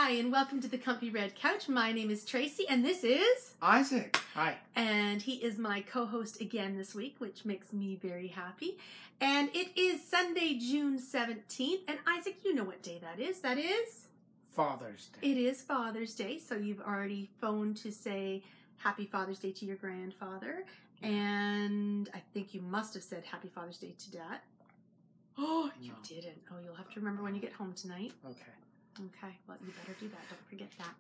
Hi, and welcome to the Comfy Red Couch. My name is Tracy, and this is Isaac. Hi. And he is my co-host again this week, which makes me very happy. And it is Sunday, June 17th. And Isaac, you know what day that is. That is? Father's Day. It is Father's Day, so you've already phoned to say Happy Father's Day to your grandfather. And I think you must have said Happy Father's Day to Dad. Oh, you didn't. Oh, you'll have to remember when you get home tonight. Okay. Okay, well, you better do that. Don't forget that.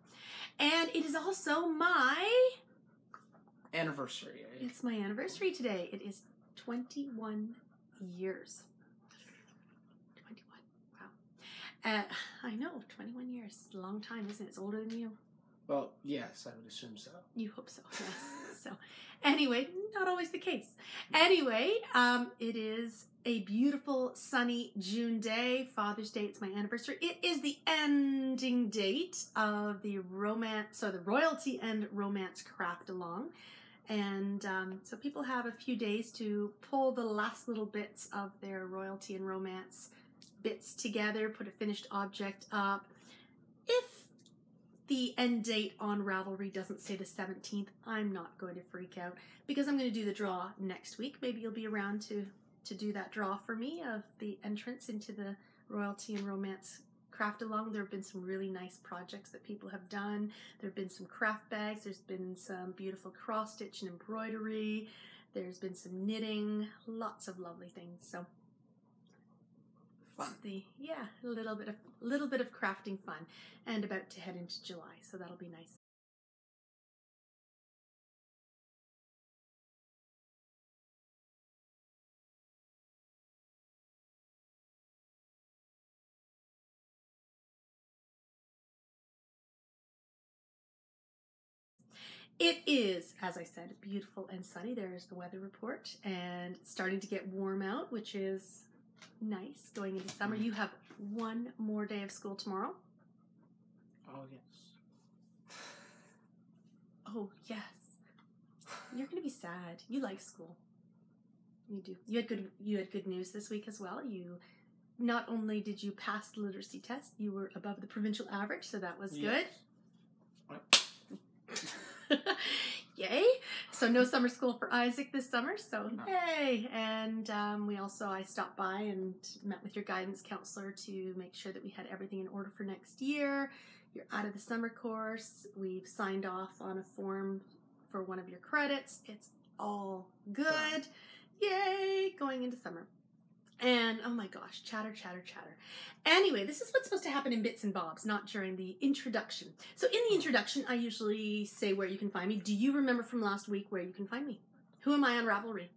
And it is also my Anniversary. It's my anniversary today. It is 21 years. 21. Wow. I know, 21 years. It's a long time, isn't it? It's older than you. Well, yes, I would assume so. You hope so, yes. So, anyway, not always the case. Anyway, it is a beautiful, sunny June day. Father's Day, it's my anniversary. It is the ending date of the Royalty and Romance Craft Along. And so people have a few days to pull the last little bits of their royalty and romance bits together, put a finished object up. If the end date on Ravelry doesn't say the 17th, I'm not going to freak out because I'm going to do the draw next week. Maybe you'll be around to do that draw for me of the entrance into the Royalty and Romance Craft Along. There have been some really nice projects that people have done. There have been some craft bags. There's been some beautiful cross stitch and embroidery. There's been some knitting. Lots of lovely things. So Fun. A little bit of crafting fun, and about to head into July. So that'll be nice. It is, as I said, beautiful and sunny. There's the weather report, and it's starting to get warm out, which is nice going into summer. You have one more day of school tomorrow. Oh, yes. Oh, yes. You're going to be sad. You like school. You do. You had good news this week as well. You not only did you pass the literacy test, you were above the provincial average, so that was good. Yay! So no summer school for Isaac this summer, so yay! And I stopped by and met with your guidance counselor to make sure that we had everything in order for next year. You're out of the summer course. We've signed off on a form for one of your credits. It's all good. Yay! Going into summer. And, oh my gosh, chatter. Anyway, this is what's supposed to happen in bits and bobs, not during the introduction. So in the introduction, I usually say where you can find me. Do you remember from last week where you can find me? Who am I on Ravelry?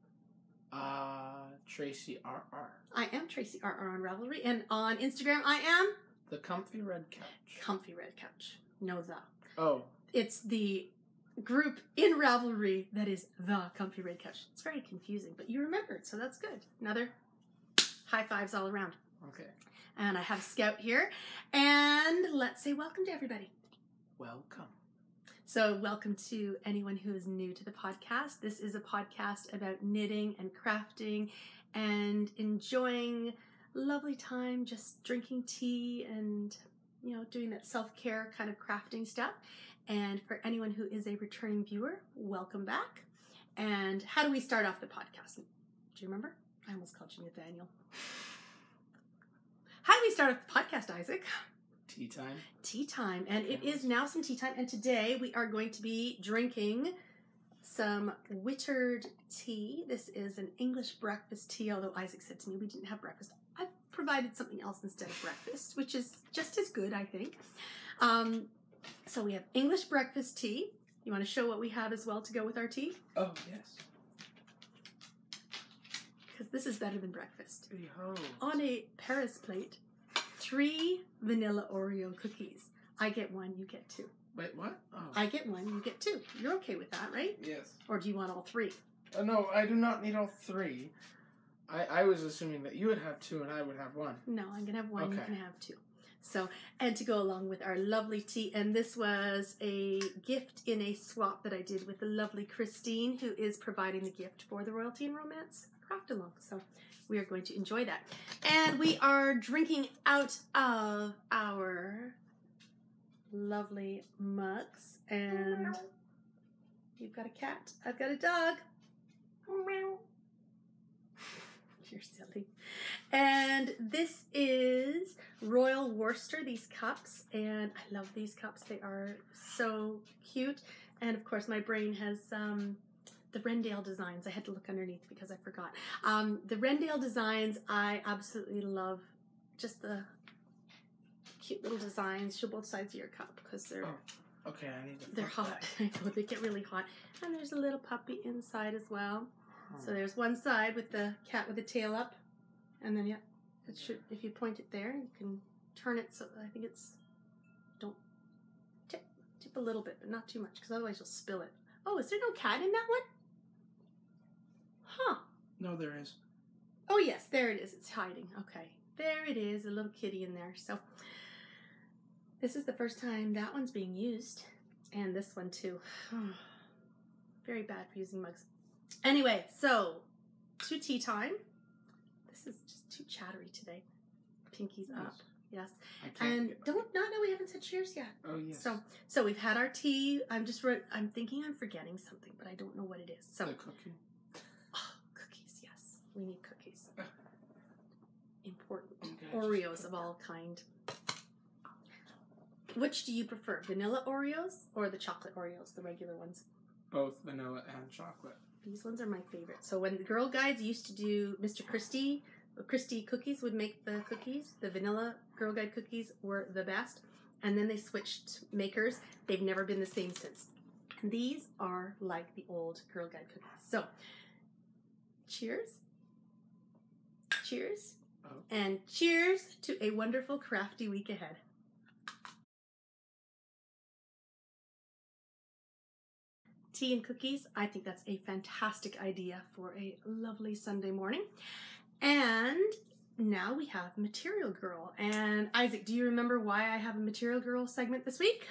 Tracy RR. I am Tracy RR on Ravelry. And on Instagram, I am? The Comfy Red Couch. Comfy Red Couch. No, the. Oh. It's the group in Ravelry that is the Comfy Red Couch. It's very confusing, but you remembered, so that's good. Another high fives all around. Okay. And I have Scout here. And let's say welcome to everybody. Welcome. So welcome to anyone who is new to the podcast. This is a podcast about knitting and crafting and enjoying lovely time, just drinking tea and, doing that self-care kind of crafting stuff. And for anyone who is a returning viewer, welcome back. And how do we start off the podcast? Do you remember? I almost called you Nathaniel. How do we start off the podcast, Isaac? Tea time. Tea time. And it is now some tea time. And today we are going to be drinking some Whittard tea. This is an English breakfast tea, although Isaac said to me we didn't have breakfast. I've provided something else instead of breakfast, which is just as good, I think. So we have English breakfast tea. You want to show what we have as well to go with our tea? Oh, yes. Because this is better than breakfast. Behold. On a Paris plate, 3 vanilla Oreo cookies. I get 1, you get 2. Wait, what? Oh. I get 1, you get 2. You're okay with that, right? Yes. Or do you want all 3? No, I do not need all 3. I was assuming that you would have 2 and I would have 1. No, I'm going to have 1, okay. You can have 2. So, and to go along with our lovely tea, and this was a gift in a swap that I did with the lovely Christine, who is providing the gift for the Royalty and Romance Craft Along. So we are going to enjoy that. And we are drinking out of our lovely mugs. And you've got a cat. I've got a dog. You're silly. And this is Royal Worcester, these cups. And I love these cups. They are so cute. And of course, my brain has the Rendale designs. I had to look underneath because I forgot. The Rendale designs, I absolutely love. Just the cute little designs. Show both sides of your cup because they're okay. I need to. they're hot. I know they get really hot. And there's a little puppy inside as well. So there's one side with the cat with the tail up, and then it should. If you point it there, you can turn it so I think it's don't tip a little bit, but not too much because otherwise you'll spill it. Oh, is there no cat in that one? Huh? No, there is. Oh yes, there it is. It's hiding. Okay, there it is, a little kitty in there. So this is the first time that one's being used, and this one too. Very bad for using mugs. Anyway, so to tea time. This is just too chattery today. Pinky's up. Yes. And don't know we haven't said cheers yet. Oh yes. So we've had our tea. I'm thinking I'm forgetting something, but I don't know what it is. So the cookie. Oh, cookies, yes. We need cookies. Important. Okay, Oreos of all kind. Which do you prefer? Vanilla Oreos or the chocolate Oreos, the regular ones? Both vanilla and chocolate. These ones are my favorite. So when the Girl Guides used to do Mr. Christie Cookies would make the cookies. The vanilla Girl Guide cookies were the best. And then they switched makers. They've never been the same since. And these are like the old Girl Guide cookies. So, cheers. Cheers. Oh. And cheers to a wonderful crafty week ahead. Tea and cookies, I think that's a fantastic idea for a lovely Sunday morning. And now we have Material Girl. And Isaac, do you remember why I have a Material Girl segment this week?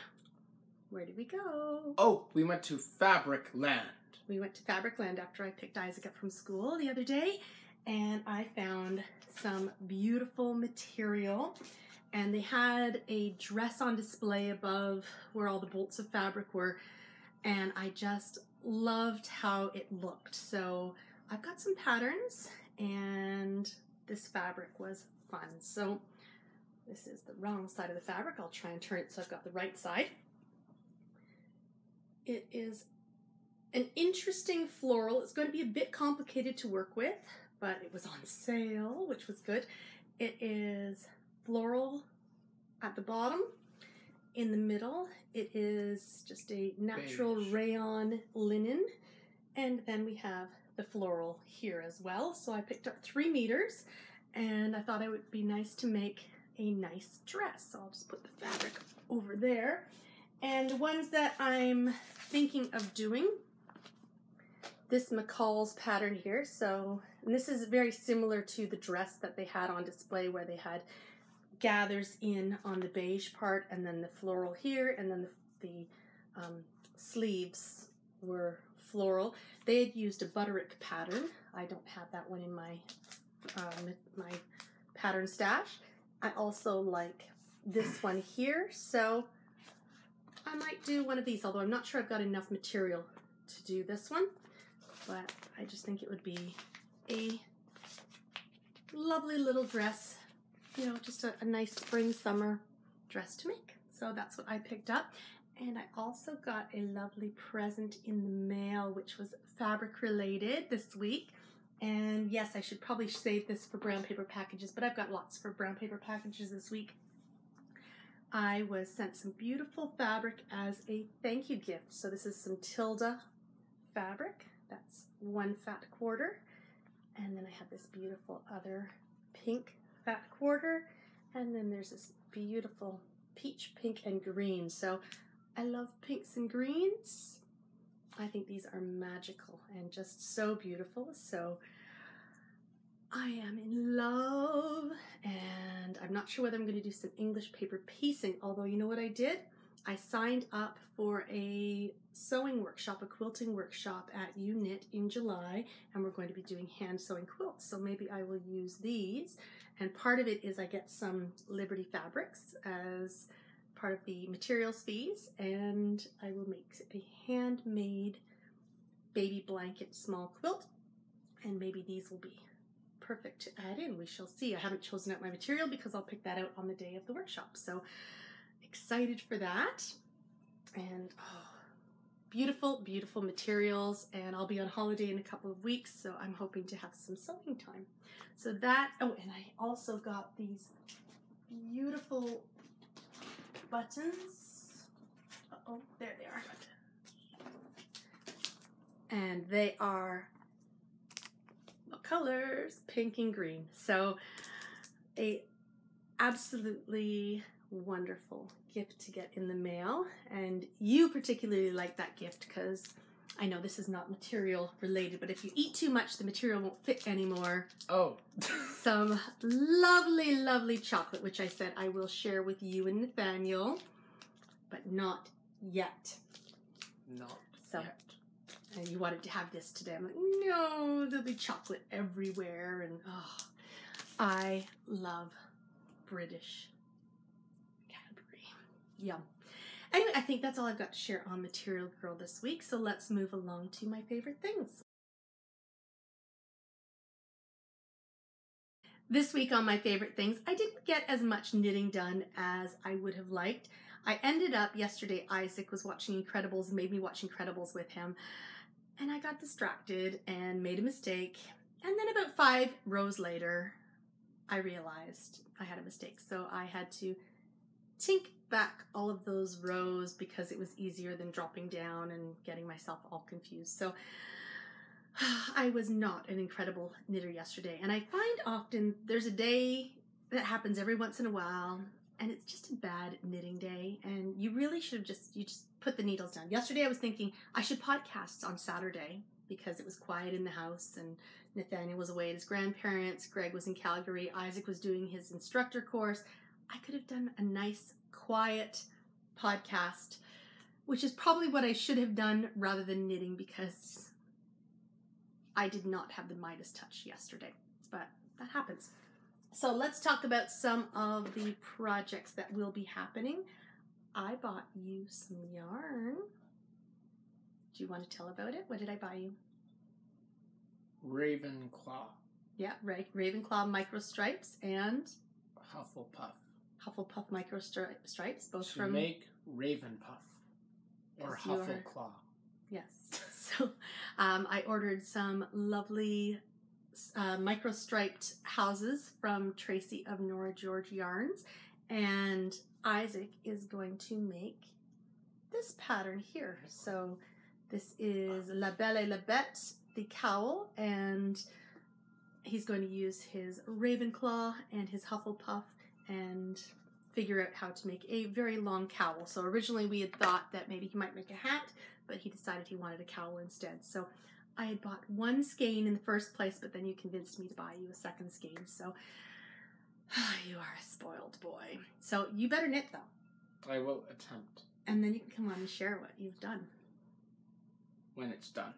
Where did we go? Oh, we went to Fabric Land. We went to Fabric Land after I picked Isaac up from school the other day. And I found some beautiful material. And they had a dress on display above where all the bolts of fabric were. And I just loved how it looked. So I've got some patterns, and this fabric was fun. So this is the wrong side of the fabric. I'll try and turn it so I've got the right side. It is an interesting floral. It's going to be a bit complicated to work with, but it was on sale, which was good. It is floral at the bottom. In the middle, it is just a natural rayon linen. And then we have the floral here as well. So I picked up 3 meters, and I thought it would be nice to make a nice dress. So I'll just put the fabric over there. And ones that I'm thinking of doing, this McCall's pattern here. So, and this is very similar to the dress that they had on display where they had gathers in on the beige part, and then the floral here, and then the sleeves were floral. They had used a Butterick pattern. I don't have that one in my my pattern stash. I also like this one here, so I might do one of these, although I'm not sure I've got enough material to do this one, but I just think it would be a lovely little dress. You know, just a nice spring summer dress to make. So that's what I picked up. And I also got a lovely present in the mail, which was fabric related this week. And yes, I should probably save this for brown paper packages, but I've got lots for brown paper packages this week. I was sent some beautiful fabric as a thank you gift. So this is some Tilda fabric. That's 1 fat quarter. And then I have this beautiful other pink fat quarter, and then there's this beautiful peach, pink, and green. So I love pinks and greens. I think these are magical and just so beautiful. So I am in love, and I'm not sure whether I'm going to do some English paper piecing, although you know what I did? I signed up for a sewing workshop, a quilting workshop at UKnit in July, and we're going to be doing hand sewing quilts. So maybe I will use these. And part of it is I get some Liberty Fabrics as part of the materials fees, and I will make a handmade baby blanket small quilt, and maybe these will be perfect to add in. We shall see. I haven't chosen out my material because I'll pick that out on the day of the workshop. So excited for that. And beautiful, beautiful materials. And I'll be on holiday in a couple of weeks, so I'm hoping to have some sewing time. So that, and I also got these beautiful buttons. Uh-oh, there they are. And they are what colors? Pink and green. So a absolutely wonderful gift to get in the mail, and you particularly like that gift because I know this is not material related, but if you eat too much, the material won't fit anymore. Oh. Some lovely, lovely chocolate, which I said I will share with you and Nathaniel, but not yet. Not so, yet. And you wanted to have this today. I'm like, no, there'll be chocolate everywhere, and I love British Cadbury. Yum. Anyway, I think that's all I've got to share on Material Girl this week, so let's move along to my favorite things. This week on my favorite things, I didn't get as much knitting done as I would have liked. I ended up, yesterday Isaac was watching Incredibles and made me watch Incredibles with him, and I got distracted and made a mistake, and then about 5 rows later, I realized I had a mistake, so I had to tink back all of those rows because it was easier than dropping down and getting myself all confused. So I was not an incredible knitter yesterday, and I find often there's a day that happens every once in a while and it's just a bad knitting day, and you really should have just put the needles down. Yesterday I was thinking I should podcast on Saturday because it was quiet in the house and Nathaniel was away at his grandparents, Greg was in Calgary, Isaac was doing his instructor course. I could have done a nice quiet podcast, which is probably what I should have done rather than knitting because I did not have the Midas touch yesterday, but that happens. So let's talk about some of the projects that will be happening. I bought you some yarn. Do you want to tell about it? What did I buy you? Ravenclaw. Yeah, Ravenclaw micro stripes and Hufflepuff micro stripes, both to from make Ravenpuff or Yes, you are. Huffleclaw. Yes. So I ordered some lovely micro striped houses from Tracy of Nora George Yarns, and Isaac is going to make this pattern here. So this is La Belle et la Bête, the cowl, and he's going to use his Ravenclaw and his Hufflepuff and figure out how to make a very long cowl. So originally we had thought that maybe he might make a hat, but he decided he wanted a cowl instead. So I had bought one skein in the first place, but then you convinced me to buy you a second skein. So you are a spoiled boy. So you better knit though. I will attempt. And then you can come on and share what you've done. When it's done.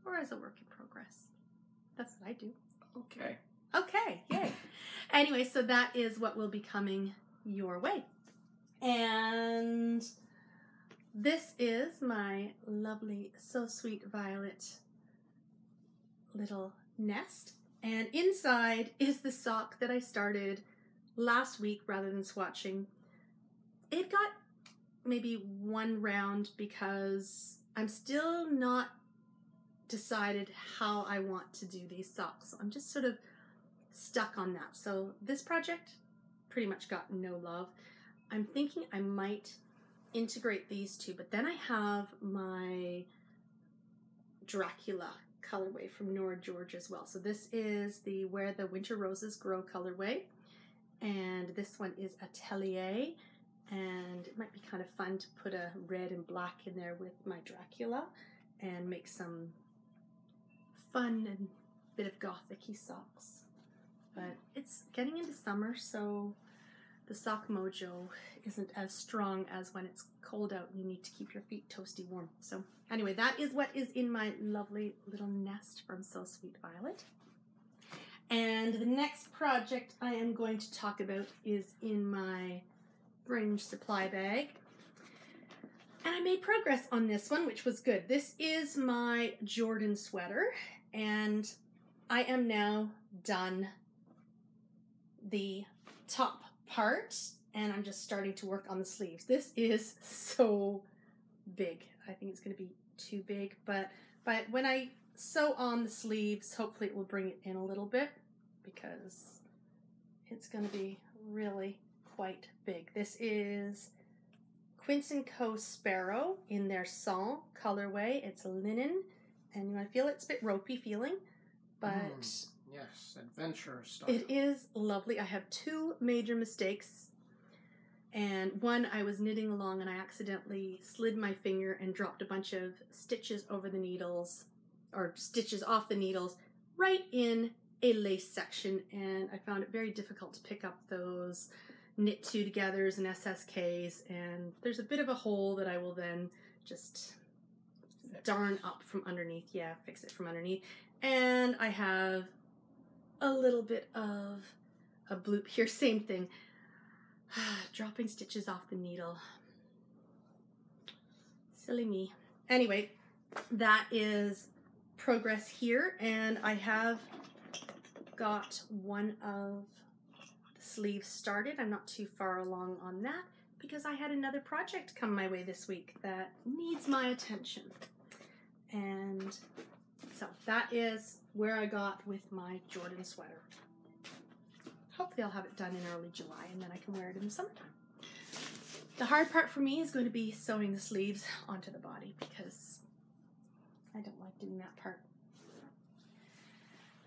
Or as a work in progress. That's what I do. Okay. Okay, yay. Anyway, so that is what will be coming your way. And this is my lovely So Sweet Violet little nest. And inside is the sock that I started last week rather than swatching. It got maybe one round because I'm still not decided how I want to do these socks. I'm just sort of stuck on that. So this project pretty much got no love. I'm thinking I might integrate these two, but then I have my Dracula colorway from Nora George as well. So this is the Where the Winter Roses Grow colorway, and this one is Atelier, and it might be kind of fun to put a red and black in there with my Dracula and make some fun and bit of gothic-y socks. But it's getting into summer, so the sock mojo isn't as strong as when it's cold out and you need to keep your feet toasty warm. So anyway, that is what is in my lovely little nest from So Sweet Violet. And the next project I am going to talk about is in my fringe supply bag. And I made progress on this one, which was good. This is my Jordan sweater, and I am now done the top part, and I'm just starting to work on the sleeves. This is so big. I think it's going to be too big, but when I sew on the sleeves, hopefully it will bring it in a little bit, because it's going to be really quite big. This is Quince & Co. Sparrow in their Sang colorway. It's a linen, and you might feel it's a bit ropey feeling, but yes, adventure stuff. it is lovely. I have two major mistakes, and one, I was knitting along and I accidentally slid my finger and dropped a bunch of stitches over the needles, or stitches off the needles, right in a lace section, and I found it very difficult to pick up those knit two togethers and SSKs, and there's a bit of a hole that I will then just darn up from underneath. Yeah, fix it from underneath. And I have a little bit of a bloop here, same thing. Dropping stitches off the needle. Silly me. Anyway, that is progress here, and I have got one of sleeves started. I'm not too far along on that because I had another project come my way this week that needs my attention. And so that is where I got with my Jordan sweater. Hopefully I'll have it done in early July, and then I can wear it in the summertime. The hard part for me is going to be sewing the sleeves onto the body, because I don't like doing that part.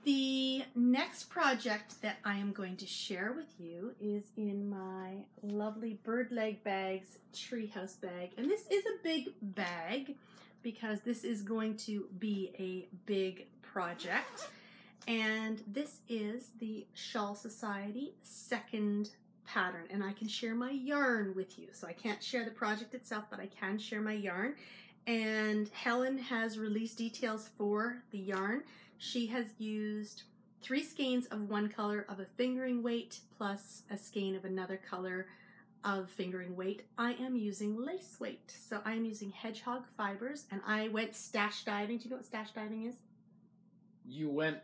The next project that I am going to share with you is in my lovely Bird Leg Bags Treehouse bag. And this is a big bag because this is going to be a big project. And this is the Shawl Society second pattern. And I can share my yarn with you. So I can't share the project itself, but I can share my yarn. And Helen has released details for the yarn. She has used 3 skeins of one color of a fingering weight plus a skein of another color of fingering weight. I am using lace weight. So I am using hedgehog fibers, and I went stash diving. Do you know what stash diving is? You went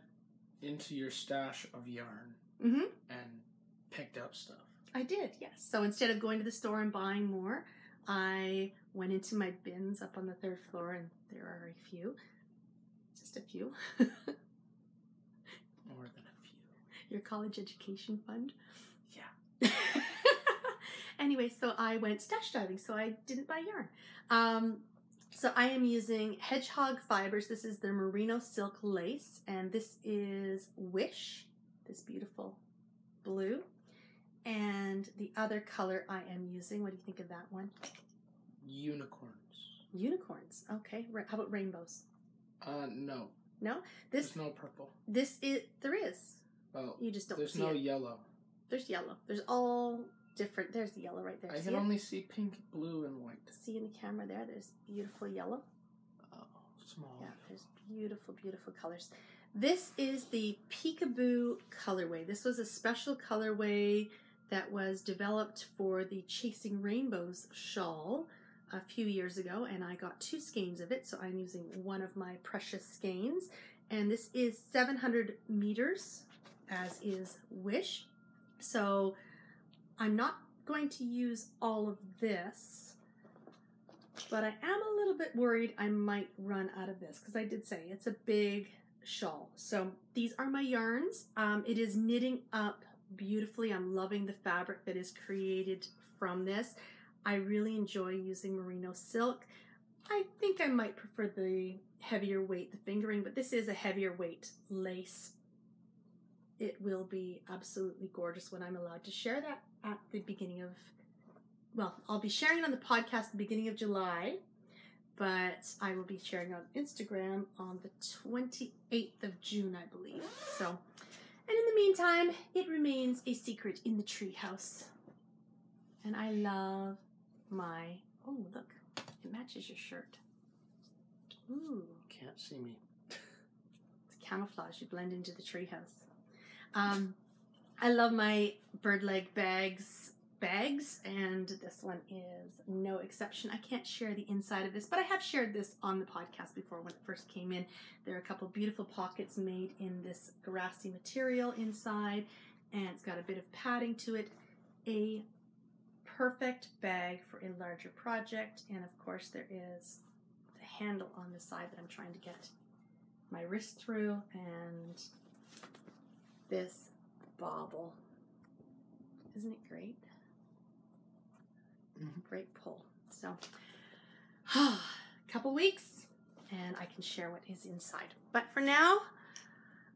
into your stash of yarn Mm-hmm. and picked out stuff. I did, yes. So instead of going to the store and buying more, I went into my bins up on the 3rd floor, and there are a few. Just a few. More than a few. Your college education fund? Yeah. Anyway, so I went stash diving, so I didn't buy yarn. So I am using hedgehog fibers. This is the merino silk lace, and this is Wish, this beautiful blue. And the other color I am using, what do you think of that one? Unicorns. Unicorns. Okay. How about rainbows? No. No? There's no purple. There is. Well, You just don't there's see no it. yellow. There's yellow. There's all different. There's the yellow right there. I See can it? only see pink, blue, and white. See in the camera there? There's beautiful yellow. Oh, small. Yeah, there's beautiful, beautiful colors. This is the Peekaboo colorway. This was a special colorway that was developed for the Chasing Rainbows shawl a few years ago, and I got 2 skeins of it, so I'm using one of my precious skeins. And this is 700 meters, as is Wish. So I'm not going to use all of this, but I am a little bit worried I might run out of this, because I did say it's a big shawl. So these are my yarns. It is knitting up beautifully. I'm loving the fabric that is created from this. I really enjoy using merino silk. I think I might prefer the heavier weight, the fingering, but this is a heavier weight lace. It will be absolutely gorgeous when I'm allowed to share that at the beginning of, well, I'll be sharing it on the podcast at the beginning of July, but I will be sharing it on Instagram on the 28th of June, I believe. So, and in the meantime, it remains a secret in the treehouse. And I love my, oh, look, it matches your shirt. Ooh. Can't see me. It's camouflage. You blend into the treehouse. I love my Bird Leg Bags bags, and this one is no exception. I can't share the inside of this, but I have shared this on the podcast before when it first came in. There are a couple beautiful pockets made in this grassy material inside, and it's got a bit of padding to it. A perfect bag for a larger project, and of course there is the handle on the side that I'm trying to get my wrist through, and this bauble. Isn't it great? Great pull. So, a couple weeks, and I can share what is inside. But for now,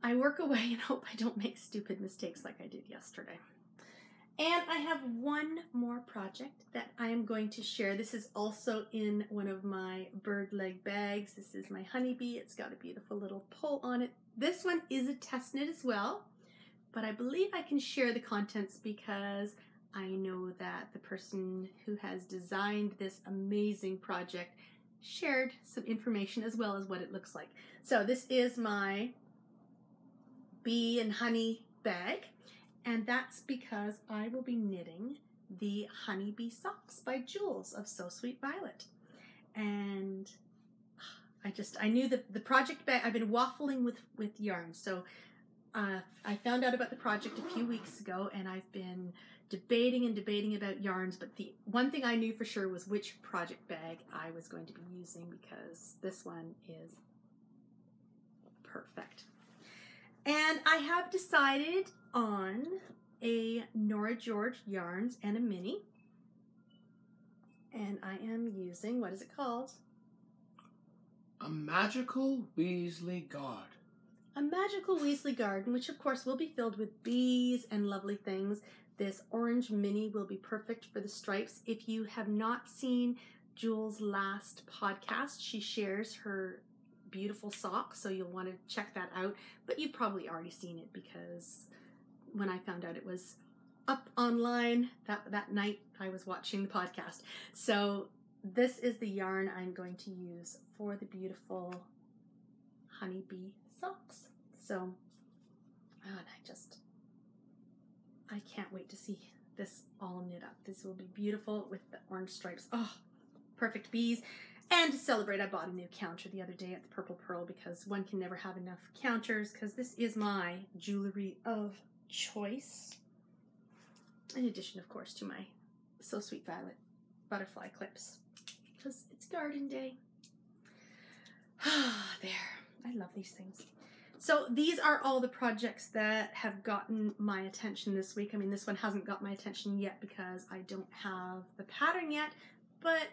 I work away and hope I don't make stupid mistakes like I did yesterday. And I have one more project that I am going to share. This is also in one of my bird leg bags. This is my honeybee. It's got a beautiful little pull on it. This one is a test knit as well, but I believe I can share the contents because I know that the person who has designed this amazing project shared some information as well as what it looks like. So this is my bee and honey bag, and that's because I will be knitting the honeybee socks by Jules of So Sweet Violet. And I knew that the project bag, I've been waffling with yarn. So I found out about the project a few weeks ago, and I've been debating about yarns, but the one thing I knew for sure was which project bag I was going to be using, because this one is perfect. And I have decided on a Nora George Yarns and a mini, and I am using, what is it called? A Magical Weasley Guard. A Magical Weasley Garden, which of course will be filled with bees and lovely things. This orange mini will be perfect for the stripes. If you have not seen Jules' last podcast, she shares her beautiful socks, so you'll want to check that out. But you've probably already seen it because when I found out it was up online that night, I was watching the podcast. So this is the yarn I'm going to use for the beautiful honeybee socks. So, and I can't wait to see this all knit up. This will be beautiful with the orange stripes. Oh, perfect bees. And to celebrate, I bought a new counter the other day at the Purple Pearl because one can never have enough counters, because this is my jewelry of choice. In addition, of course, to my So Sweet Violet butterfly clips, because it's garden day. There. I love these things. So these are all the projects that have gotten my attention this week. I mean, this one hasn't got my attention yet because I don't have the pattern yet, but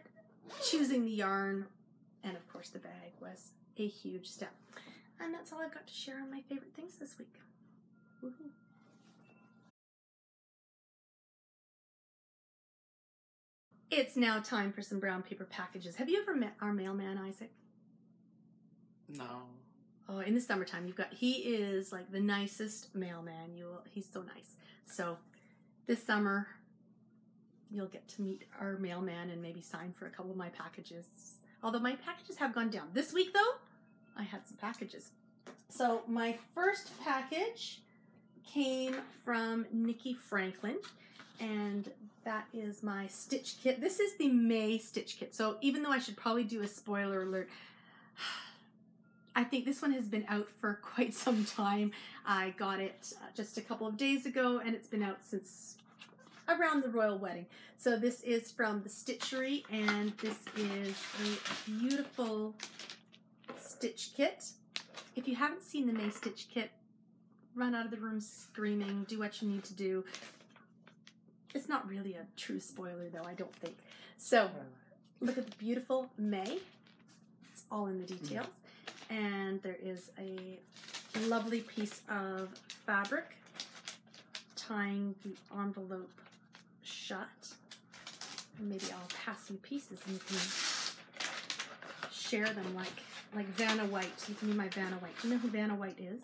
choosing the yarn and, of course, the bag was a huge step. And that's all I've got to share on my favorite things this week. Woohoo. It's now time for some brown paper packages. Have you ever met our mailman, Isaac? No. Oh, in the summertime, he is like the nicest mailman. He's so nice. So this summer, you'll get to meet our mailman and maybe sign for a couple of my packages. Although my packages have gone down. This week, though, I had some packages. So my first package came from Nikki Franklin, and that is my stitch kit. This is the May stitch kit. So even though I should probably do a spoiler alert, I think this one has been out for quite some time. I got it just a couple of days ago, and it's been out since around the royal wedding. So this is from the Stitchery, and this is a beautiful stitch kit. If you haven't seen the May stitch kit, run out of the room screaming, do what you need to do. It's not really a true spoiler, though, I don't think. So look at the beautiful May. It's all in the details. And there is a lovely piece of fabric tying the envelope shut. And maybe I'll pass you pieces and you can share them like Vanna White. You can be my Vanna White. Do you know who Vanna White is?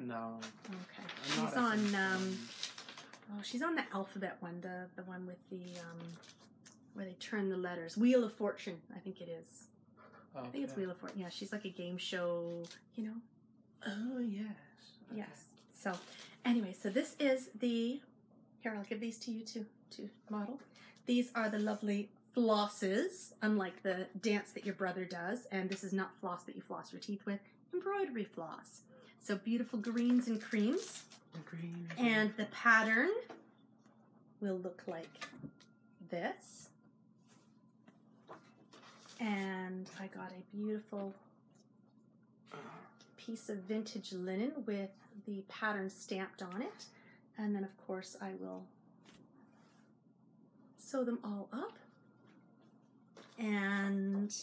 No. Okay. She's on the alphabet one, the one with the where they turn the letters. Wheel of Fortune, I think it is. Okay. I think it's Wheel of Fortune. Yeah, she's like a game show, you know. Oh, yes. Okay. Yes. So, anyway, so this is the Here, I'll give these to you to model. These are the lovely flosses, unlike the dance that your brother does. And this is not floss that you floss your teeth with, embroidery floss. So beautiful greens and creams. And the pattern will look like this. And I got a beautiful piece of vintage linen with the pattern stamped on it. And then of course I will sew them all up. And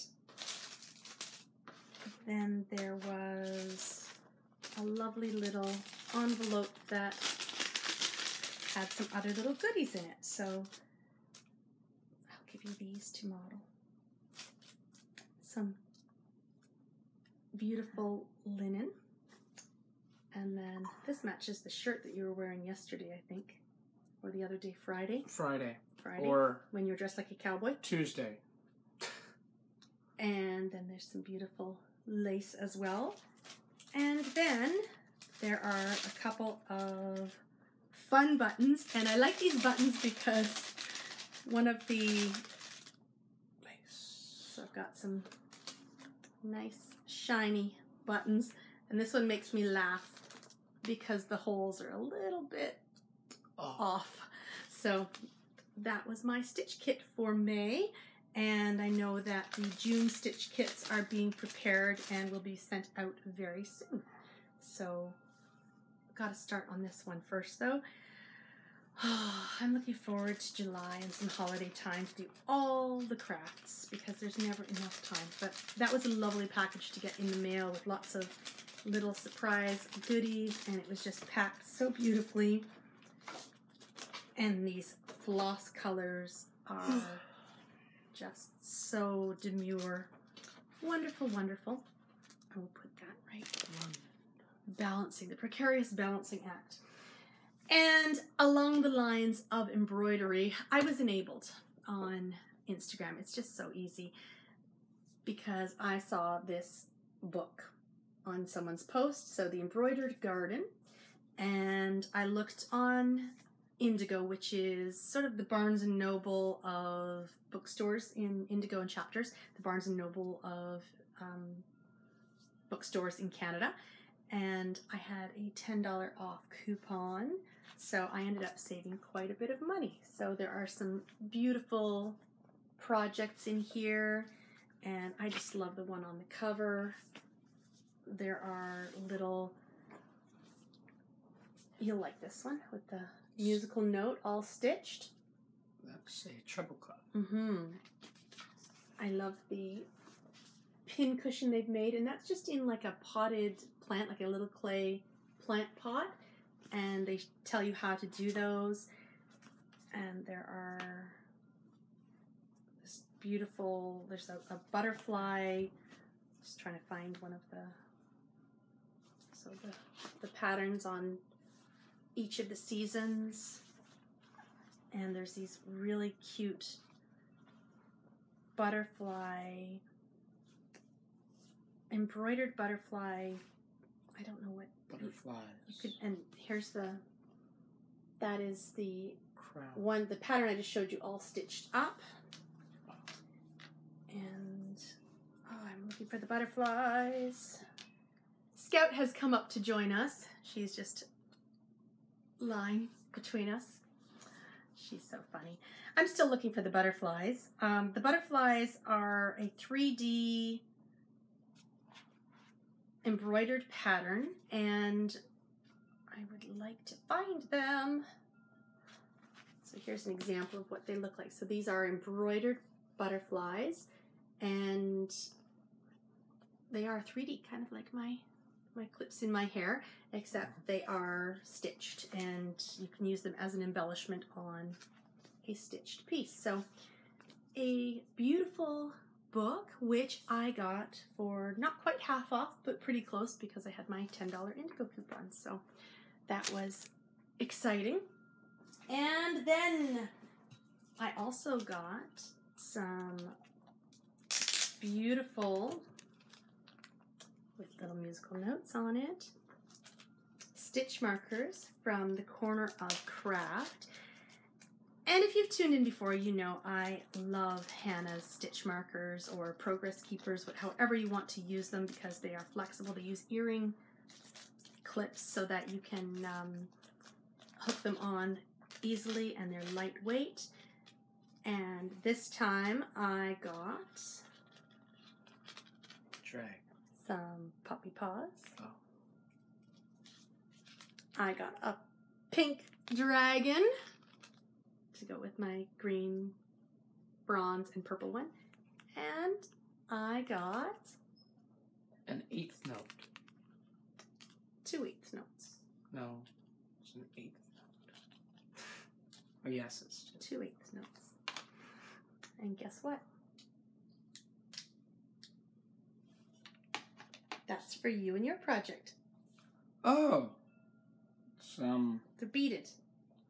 then there was a lovely little envelope that had some other little goodies in it. So I'll give you these to model. Some beautiful linen. And then this matches the shirt that you were wearing yesterday, I think. Or the other day, Friday. Friday. Or when you were dressed like a cowboy. Tuesday. And then there's some beautiful lace as well. And then there are a couple of fun buttons. And I like these buttons because one of the lace. So I've got some nice shiny buttons. And this one makes me laugh because the holes are a little bit off. So that was my stitch kit for May. And I know that the June stitch kits are being prepared and will be sent out very soon. So, got to start on this one first though. I'm looking forward to July and some holiday time to do all the crafts because there's never enough time. But that was a lovely package to get in the mail with lots of little surprise goodies, and it was just packed so beautifully. And these floss colors are just so demure. Wonderful, wonderful. I will put that right. Balancing, the precarious balancing act. And along the lines of embroidery, I was enabled on Instagram. It's just so easy because I saw this book on someone's post, so The Embroidered Garden, and I looked on Indigo, which is sort of the Barnes & Noble of bookstores in Indigo and Chapters, the Barnes & Noble of bookstores in Canada, and I had a $10 off coupon, so I ended up saving quite a bit of money. So there are some beautiful projects in here, and I just love the one on the cover. There are little, you'll like this one with the musical note all stitched. That's a treble clef. I love the pin cushion they've made, and that's just in like a potted plant, like a little clay plant pot, and they tell you how to do those. And there are this beautiful, there's a butterfly, just trying to find one of the, so the patterns on each of the seasons. And there's these really cute butterfly, embroidered butterfly, I don't know what. Butterflies. And here's that is the crown one, the pattern I just showed you all stitched up. And, I'm looking for the butterflies. Scout has come up to join us. She's just lying between us. She's so funny. I'm still looking for the butterflies. The butterflies are a 3D embroidered pattern, and I would like to find them. So here's an example of what they look like. So these are embroidered butterflies, and they are 3D, kind of like my clips in my hair, except they are stitched, and you can use them as an embellishment on a stitched piece. So a beautiful book, which I got for not quite half off, but pretty close because I had my $10 Indigo coupon. So that was exciting. And then I also got some beautiful, with little musical notes on it, stitch markers from the Corner of Craft. And if you've tuned in before, you know I love Hannah's stitch markers or progress keepers, however you want to use them, because they are flexible. They use earring clips so that you can hook them on easily, and they're lightweight. And this time I got some puppy paws. Oh. I got a pink dragon to go with my green, bronze, and purple one. And I got an 8th note. 2/8 notes. No, it's an 8th note. Oh, yes, it's 2/8 notes. And guess what? That's for you and your project. Oh. They're beaded.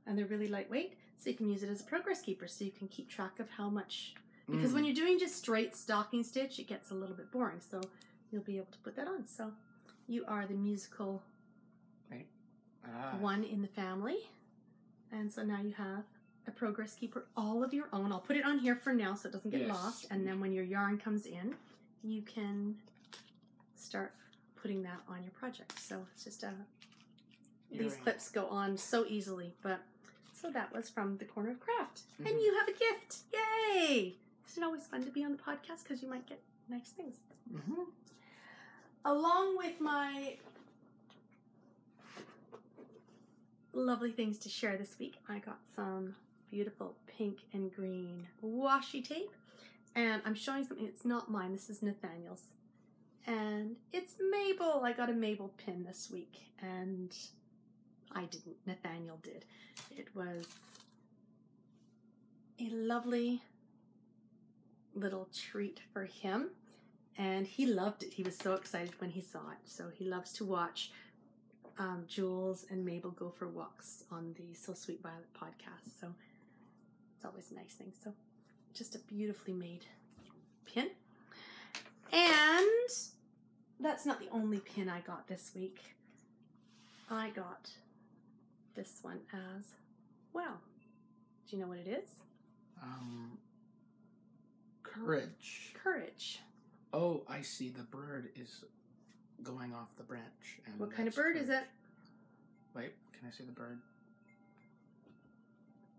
And they're really lightweight, so you can use it as a progress keeper, so you can keep track of how much. Because when you're doing just straight stocking stitch, it gets a little bit boring, so you'll be able to put that on. So you are the musical one in the family. And so now you have a progress keeper all of your own. I'll put it on here for now so it doesn't get lost. And then when your yarn comes in, you can start putting that on your project. So it's just these clips go on so easily. But so that was from the Corner of Craft. And you have a gift. Yay! Isn't it always fun to be on the podcast because you might get nice things? Along with my lovely things to share this week, I got some beautiful pink and green washi tape. And I'm showing something that's not mine. This is Nathaniel's. And it's Mabel. I got a Mabel pin this week. And I didn't. Nathaniel did. It was a lovely little treat for him. And he loved it. He was so excited when he saw it. So he loves to watch Jules and Mabel go for walks on the So Sweet Violet podcast. So it's always a nice thing. So just a beautifully made pin. And that's not the only pin I got this week. I got this one as well. Do you know what it is? Courage. Courage. Oh, I see. The bird is going off the branch. And what kind of bird is it? Wait, can I see the bird?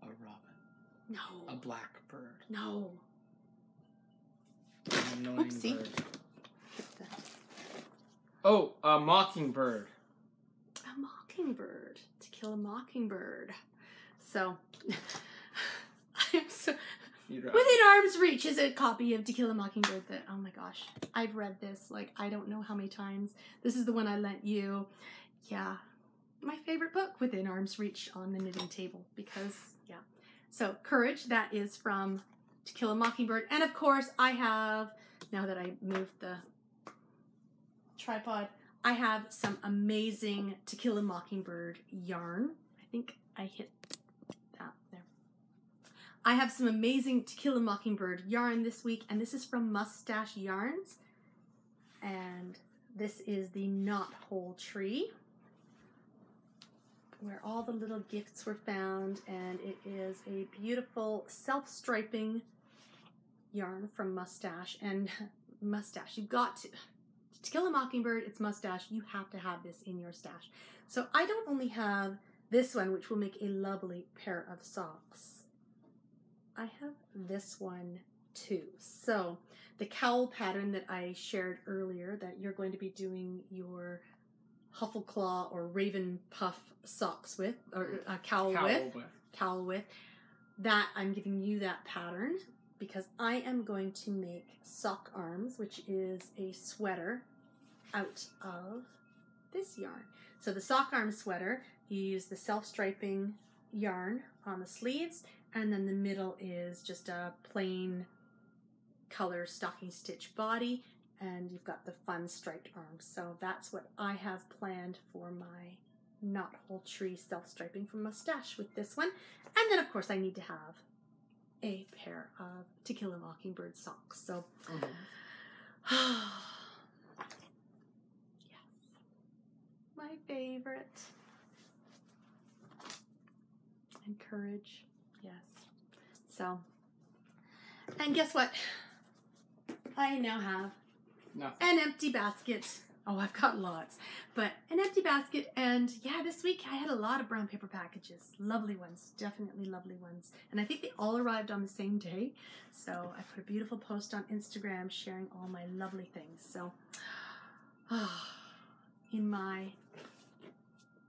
A robin. No. A blackbird. No. An annoying Oopsie. bird. Oh, a mockingbird. A mockingbird. To Kill a Mockingbird. So, I'm so... Within Arm's Reach is a copy of To Kill a Mockingbird that, oh my gosh, I've read this like I don't know how many times. This is the one I lent you. Yeah, my favorite book, Within Arm's Reach, on the knitting table because, yeah. So, Courage, that is from To Kill a Mockingbird. And of course, I have, now that I moved the tripod, I have some amazing To Kill a Mockingbird yarn. I think I hit that there. I have some amazing To Kill a Mockingbird yarn this week, and this is from Mustache Yarns. And this is the Knot Hole Tree, where all the little gifts were found, and it is a beautiful self-striping yarn from Mustache. And Mustache, you've got to Kill a Mockingbird, it's Mustache, you have to have this in your stash. So I don't only have this one, which will make a lovely pair of socks. I have this one too. So the cowl pattern that I shared earlier, that you're going to be doing your Huffleclaw or Raven Puff socks with, or a cowl with, that I'm giving you that pattern because I am going to make sock arms, which is a sweater out of this yarn. So the sock arm sweater, you use the self-striping yarn on the sleeves, and then the middle is just a plain color stocking stitch body, and you've got the fun striped arms. So that's what I have planned for my Knot Hole Tree self-striping from Mustache with this one. And then of course I need to have a pair of To Kill a Mockingbird socks. So yes, my favorite. And Courage, yes. So, and guess what? I now have Nothing. an empty basket. Oh, I've got lots, but an empty basket. And yeah, this week I had a lot of brown paper packages. Lovely ones, definitely lovely ones. And I think they all arrived on the same day. So I put a beautiful post on Instagram sharing all my lovely things. So,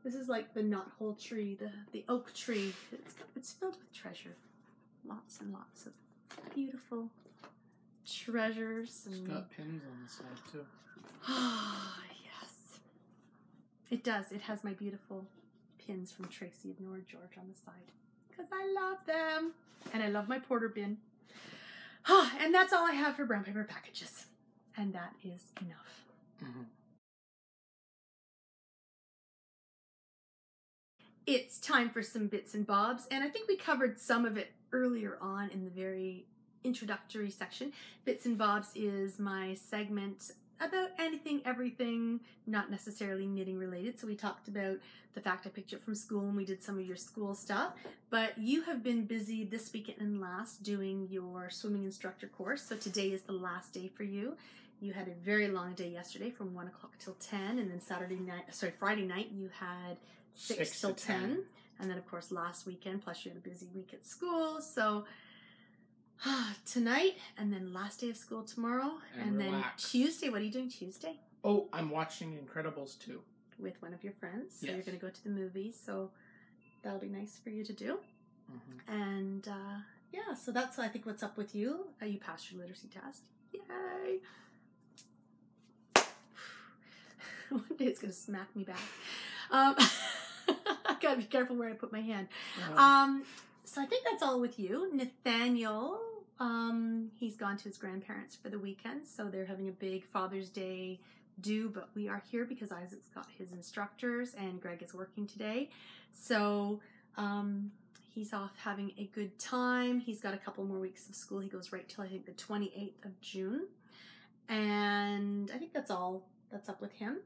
this is like the knothole tree, the oak tree. It's filled with treasure. Lots and lots of beautiful treasures. It's got pins on the side too. Ah, yes. It does. It has my beautiful pins from Tracy of Nora George on the side. Because I love them. And I love my porter bin. And that's all I have for brown paper packages. And that is enough. Mm-hmm. It's time for some bits and bobs. And I think we covered some of it earlier on in the very introductory section. Bits and bobs is my segment about anything, everything, not necessarily knitting related. So we talked about the fact I picked you up from school and we did some of your school stuff. But you have been busy this weekend and last doing your swimming instructor course. So today is the last day for you. You had a very long day yesterday from 1 o'clock till 10. And then Friday night you had 6 till 10. And then of course last weekend, plus you had a busy week at school. So tonight, and then last day of school tomorrow, and then Tuesday. What are you doing Tuesday? Oh, I'm watching Incredibles 2. With one of your friends. So yes. You're going to go to the movies, so that'll be nice for you to do. Mm-hmm. And yeah, so that's I think what's up with you. You passed your literacy test. Yay! One day it's going to smack me back. I got to be careful where I put my hand. So I think that's all with you. Nathaniel, he's gone to his grandparents for the weekend, so they're having a big Father's Day do, but we are here because Isaac's got his instructors and Greg is working today. So he's off having a good time. He's got a couple more weeks of school. He goes right till I think the 28th of June. And I think that's all that's up with him.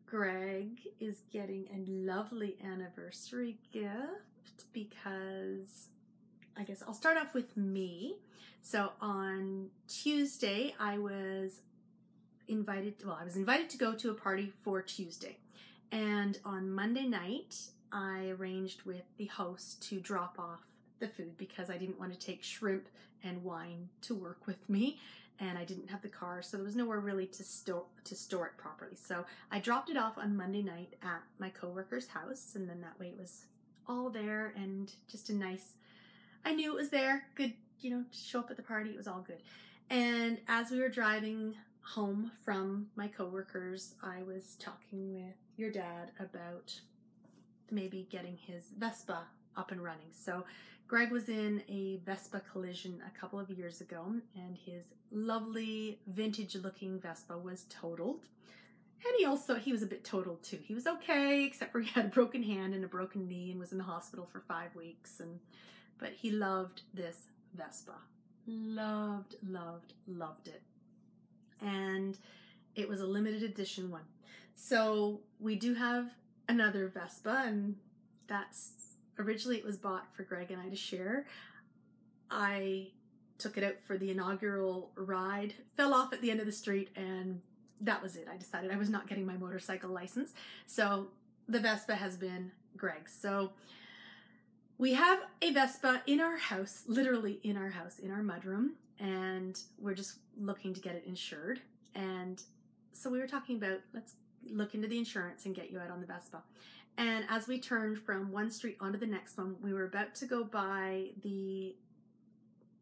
Greg is getting a lovely anniversary gift because I guess I'll start off with me. So on Tuesday, I was invited to go to a party for Tuesday. And on Monday night, I arranged with the host to drop off the food because I didn't want to take shrimp and wine to work with me. And I didn't have the car, so there was nowhere really to store it properly. So I dropped it off on Monday night at my coworker's house, and then that way it was all there and just a nice, I knew it was there, good, to show up at the party, it was all good. And as we were driving home from my coworkers, I was talking with your dad about maybe getting his Vespa up and running. So Greg was in a Vespa collision a couple of years ago, and his lovely vintage-looking Vespa was totaled. And he was a bit totaled too. He was okay, except for he had a broken hand and a broken knee and was in the hospital for 5 weeks. But he loved this Vespa. Loved it. And it was a limited edition one. So we do have another Vespa, and originally it was bought for Greg and I to share. I took it out for the inaugural ride, fell off at the end of the street, and that was it. I decided I was not getting my motorcycle license. So the Vespa has been Greg's. So we have a Vespa in our house, literally in our house, in our mudroom, and we're just looking to get it insured. And so we were talking about, let's look into the insurance and get you out on the Vespa. And as we turned from one street onto the next one, we were about to go by the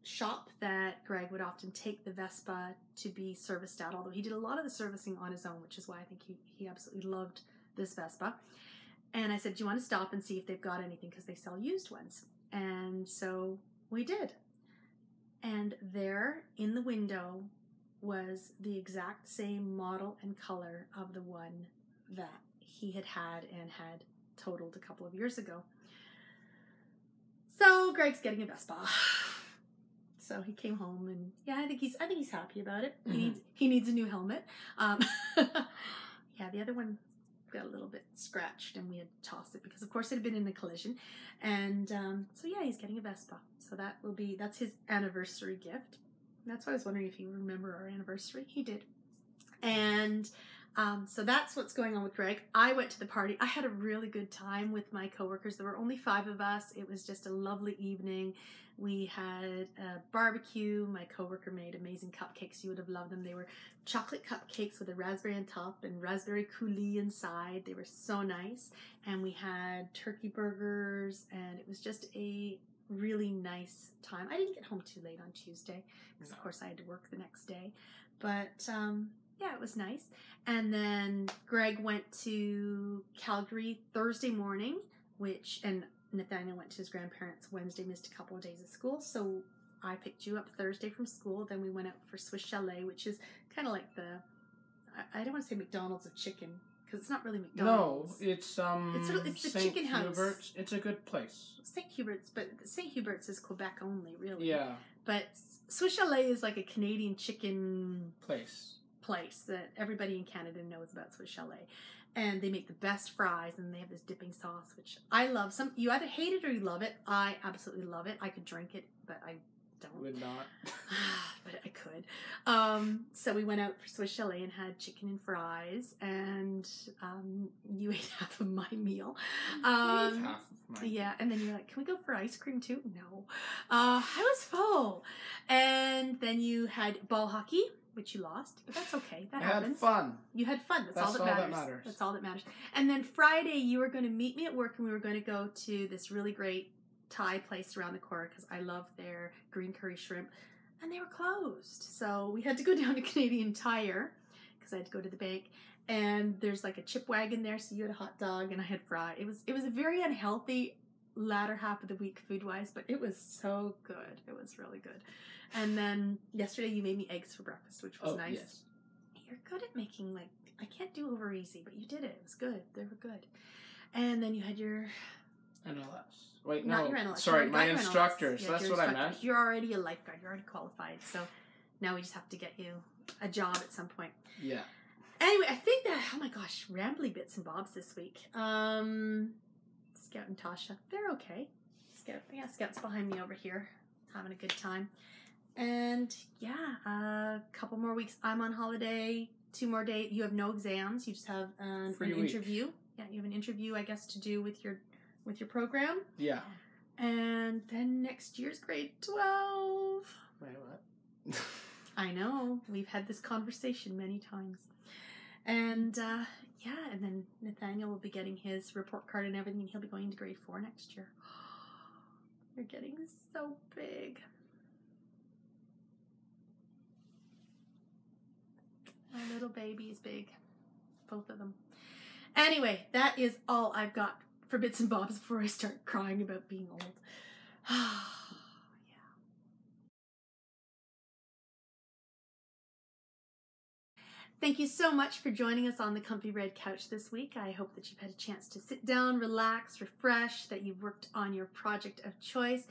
shop that Greg would often take the Vespa to be serviced at, although he did a lot of the servicing on his own, which is why I think he absolutely loved this Vespa. And I said, do you want to stop and see if they've got anything, because they sell used ones? And so we did. And there in the window was the exact same model and color of the one that he had and had totaled a couple of years ago. So Greg's getting a Vespa. So he came home, and yeah, I think he's happy about it. Mm-hmm. He needs a new helmet. Yeah, the other one got a little bit scratched, and we had to toss it because, of course, it had been in a collision. And so yeah, he's getting a Vespa. So that's his anniversary gift. And that's why I was wondering if you remember our anniversary. He did. And so that's what's going on with Greg. I went to the party. I had a really good time with my coworkers. There were only 5 of us. It was just a lovely evening. We had a barbecue. My coworker made amazing cupcakes. You would have loved them. They were chocolate cupcakes with a raspberry on top and raspberry coulis inside. They were so nice. And we had turkey burgers, and it was just a really nice time. I didn't get home too late on Tuesday because, of course, I had to work the next day. But yeah, it was nice. And then Greg went to Calgary Thursday morning, and Nathaniel went to his grandparents Wednesday, missed a couple of days of school. So I picked you up Thursday from school. Then we went out for Swiss Chalet, which is kind of like I don't want to say McDonald's of chicken, because it's not really McDonald's. No, it's the St. chicken house. Hubert's. It's a good place. St. Hubert's, but St. Hubert's is Quebec only, really. Yeah. But Swiss Chalet is like a Canadian chicken place that everybody in Canada knows about, Swiss Chalet. And they make the best fries, and they have this dipping sauce, which I love. You either hate it or you love it. I absolutely love it. I could drink it, but I don't. Would not. But I could. So we went out for Swiss Chalet and had chicken and fries, and you ate half of my meal. Half of mine. Yeah, and then you're like, can we go for ice cream too? No. I was full. And then you had ball hockey, which you lost, but that's okay. That happens. Had fun. You had fun. That's all that matters. That's all that matters. And then Friday, you were going to meet me at work, and we were going to go to this really great Thai place around the corner because I love their green curry shrimp, and they were closed. So we had to go down to Canadian Tire because I had to go to the bank. And there's like a chip wagon there, so you had a hot dog and I had fry. It was a very unhealthy latter half of the week food-wise, but it was so good. It was really good. And then yesterday you made me eggs for breakfast, which was nice. Yes. You're good at making, like, I can't do over easy, but you did it. It was good. They were good. And then you had your... NLS. Wait, not no. your NLS. Sorry, my instructors. Yeah, that's what I meant. You're already a lifeguard. You're already qualified. So now we just have to get you a job at some point. Yeah. Anyway, I think that, oh my gosh, rambly bits and bobs this week. Scout and Tasha, they're okay. Scout's behind me over here, having a good time. And yeah, a couple more weeks. I'm on holiday. 2 more days. You have no exams. You just have an interview. Yeah, you have an interview, I guess, to do with your program. Yeah. And then next year's grade 12. Wait, what? I know. We've had this conversation many times. And yeah, and then Nathaniel will be getting his report card and everything, and he'll be going to grade 4 next year. They're getting so big. My little baby is big. Both of them. Anyway, that is all I've got for bits and bobs before I start crying about being old. Thank you so much for joining us on the Comfy Red Couch this week. I hope that you've had a chance to sit down, relax, refresh, that you've worked on your project of choice,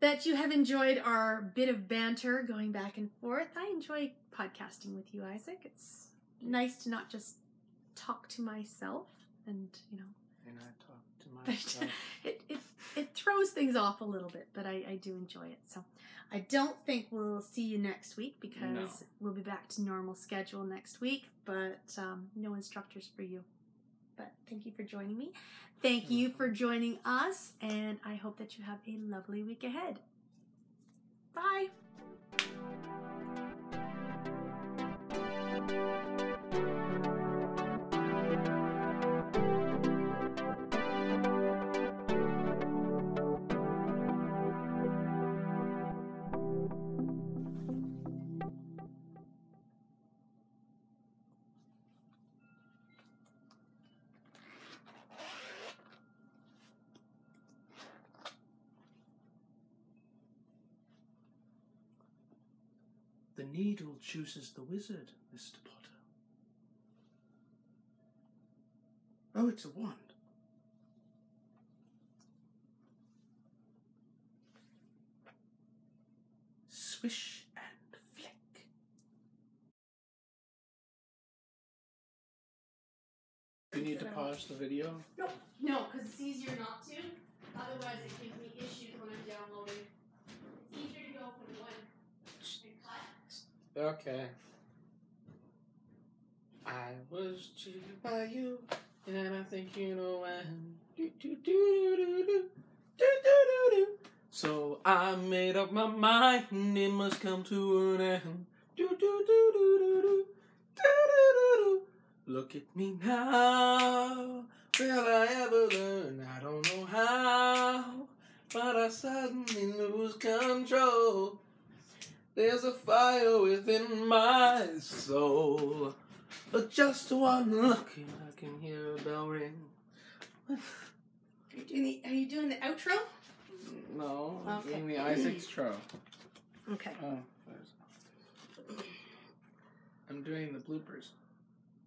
that you have enjoyed our bit of banter going back and forth. I enjoy podcasting with you, Isaac. It's nice to not just talk to myself and, you know. And I talk to myself. It throws things off a little bit, but I do enjoy it. So I don't think we'll see you next week because we'll be back to normal schedule next week, but no instructors for you. But thank you for joining me. Thank you for joining us, and I hope that you have a lovely week ahead. Bye. The needle chooses the wizard, Mr. Potter. Oh, it's a wand. Swish and flick. you need to pause the video? No, because it's easier not to. Otherwise, it gives me issues when I'm downloading. It's easier to go from one and cut. Okay. I was cheated by you, and I think you know when. So I made up my mind, it must come to an end. Look at me now, will I ever learn? I don't know how, but I suddenly lose control. There's a fire within my soul. But just one look and I can hear a bell ring. Are you doing the outro? No, I'm Okay. doing the Isaac's Tro. Okay. Oh, I'm doing the bloopers.